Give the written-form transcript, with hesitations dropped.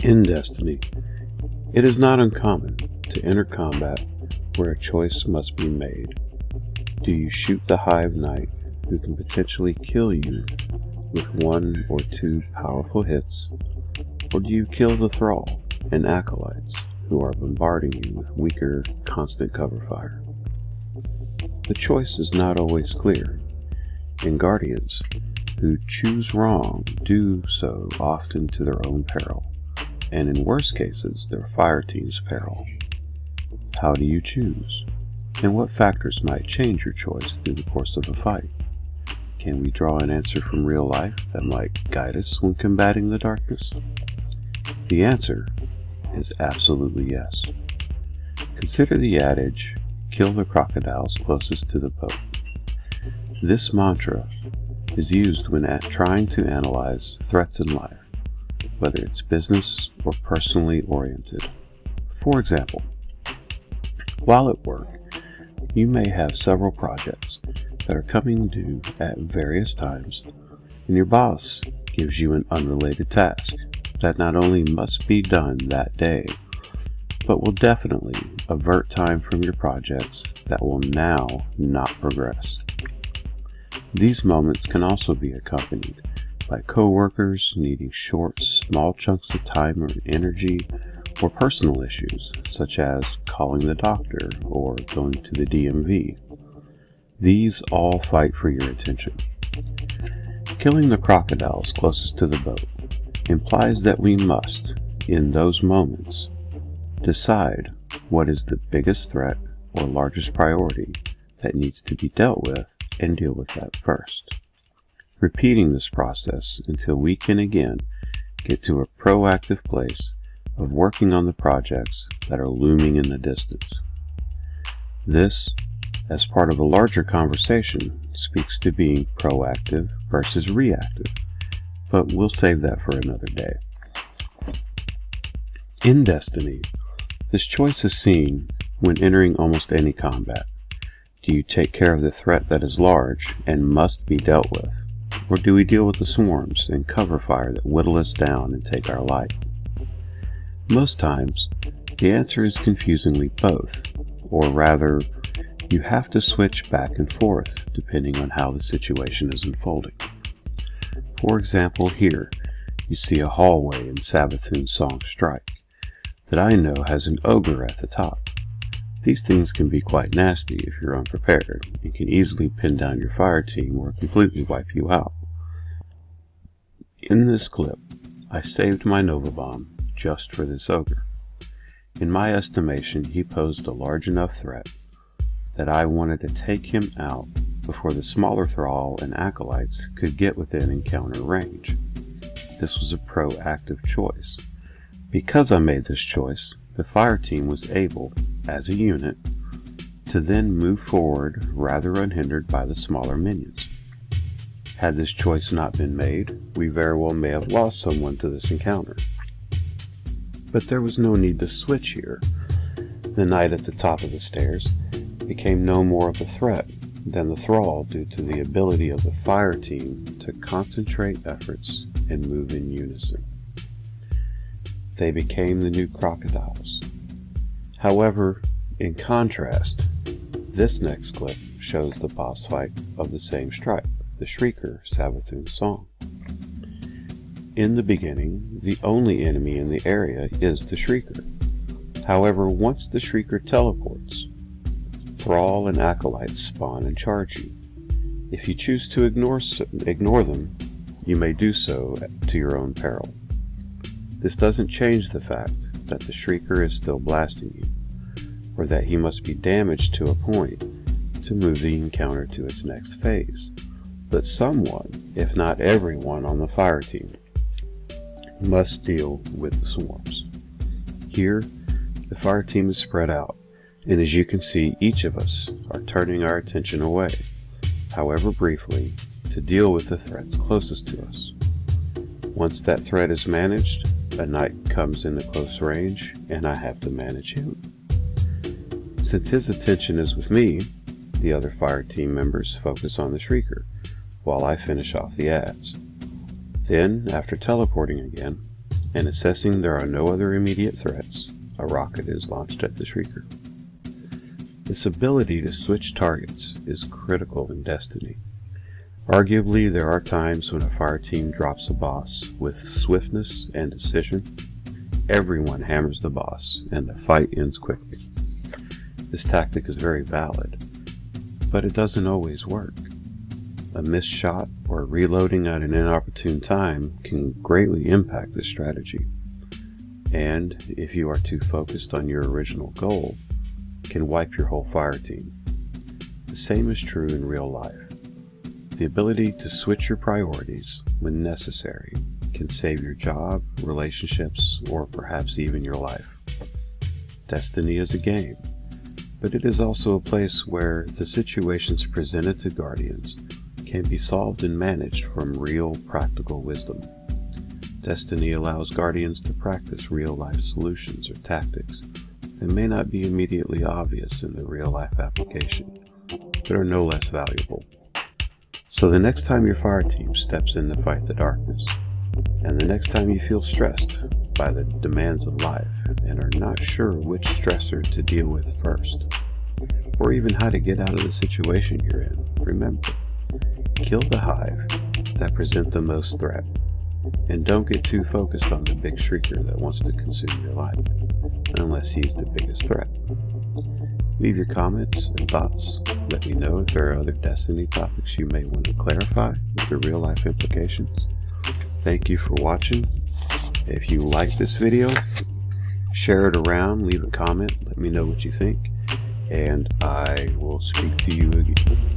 In Destiny, it is not uncommon to enter combat where a choice must be made. Do you shoot the Hive Knight who can potentially kill you with 1 or 2 powerful hits, or do you kill the Thrall and Acolytes who are bombarding you with weaker, constant cover fire? The choice is not always clear, and Guardians who choose wrong do so often to their own peril, and in worst cases their fire team's peril. How do you choose? And what factors might change your choice through the course of a fight? Can we draw an answer from real life that might guide us when combating the darkness? The answer is absolutely yes. Consider the adage, kill the crocodiles closest to the boat. This mantra is used when trying to analyze threats in life, whether it's business or personally oriented. For example, while at work, you may have several projects that are coming due at various times, and your boss gives you an unrelated task that not only must be done that day, but will definitely avert time from your projects that will now not progress. These moments can also be accompanied by coworkers needing short, small chunks of time or energy, or personal issues such as calling the doctor or going to the DMV. These all fight for your attention. Killing the crocodiles closest to the boat implies that we must, in those moments, decide what is the biggest threat or largest priority that needs to be dealt with and deal with that first. Repeating this process until we can again get to a proactive place of working on the projects that are looming in the distance. This, as part of a larger conversation, speaks to being proactive versus reactive, but we'll save that for another day. In Destiny, this choice is seen when entering almost any combat. Do you take care of the threat that is large and must be dealt with, or do we deal with the swarms and cover fire that whittle us down and take our life? Most times, the answer is confusingly both, or rather, you have to switch back and forth depending on how the situation is unfolding. For example, here, you see a hallway in Savathun's Song Strike that I know has an ogre at the top. These things can be quite nasty if you're unprepared and can easily pin down your fire team or completely wipe you out. In this clip, I saved my Nova Bomb just for this ogre. In my estimation, he posed a large enough threat that I wanted to take him out before the smaller Thrall and Acolytes could get within encounter range. This was a proactive choice. Because I made this choice, the fire team was able, as a unit, to then move forward rather unhindered by the smaller minions. Had this choice not been made, we very well may have lost someone to this encounter. But there was no need to switch here. The knight at the top of the stairs became no more of a threat than the Thrall due to the ability of the fire team to concentrate efforts and move in unison. They became the new crocodiles. However, in contrast, this next clip shows the boss fight of the same strike, the Shrieker Savathun's Song. In the beginning, the only enemy in the area is the Shrieker. However, once the Shrieker teleports, Thrall and Acolytes spawn and charge you. If you choose to ignore them, you may do so to your own peril. This doesn't change the fact that the Shrieker is still blasting you, or that he must be damaged to a point to move the encounter to its next phase. But someone, if not everyone on the fire team, must deal with the swarms. Here, the fire team is spread out, and as you can see, each of us are turning our attention away, however briefly, to deal with the threats closest to us. Once that threat is managed, a knight comes into close range, and I have to manage him. Since his attention is with me, the other fire team members focus on the Shrieker, while I finish off the ads. Then, after teleporting again, and assessing there are no other immediate threats, a rocket is launched at the Shrieker. This ability to switch targets is critical in Destiny. Arguably, there are times when a fire team drops a boss with swiftness and decision. Everyone hammers the boss, and the fight ends quickly. This tactic is very valid, but it doesn't always work. A missed shot or reloading at an inopportune time can greatly impact this strategy, and if you are too focused on your original goal, can wipe your whole fire team. The same is true in real life. The ability to switch your priorities when necessary can save your job, relationships, or perhaps even your life. Destiny is a game, but it is also a place where the situations presented to Guardians can be solved and managed from real practical wisdom. Destiny allows Guardians to practice real-life solutions or tactics that may not be immediately obvious in the real-life application, but are no less valuable. So the next time your fire team steps in to fight the darkness, and the next time you feel stressed by the demands of life and are not sure which stressor to deal with first, or even how to get out of the situation you're in, remember, kill the hive that present the most threat, and don't get too focused on the big shrieker that wants to consume your life, unless he's the biggest threat. Leave your comments and thoughts. Let me know if there are other Destiny topics you may want to clarify with the real life implications. Thank you for watching. If you like this video, share it around, leave a comment, let me know what you think, and I will speak to you again.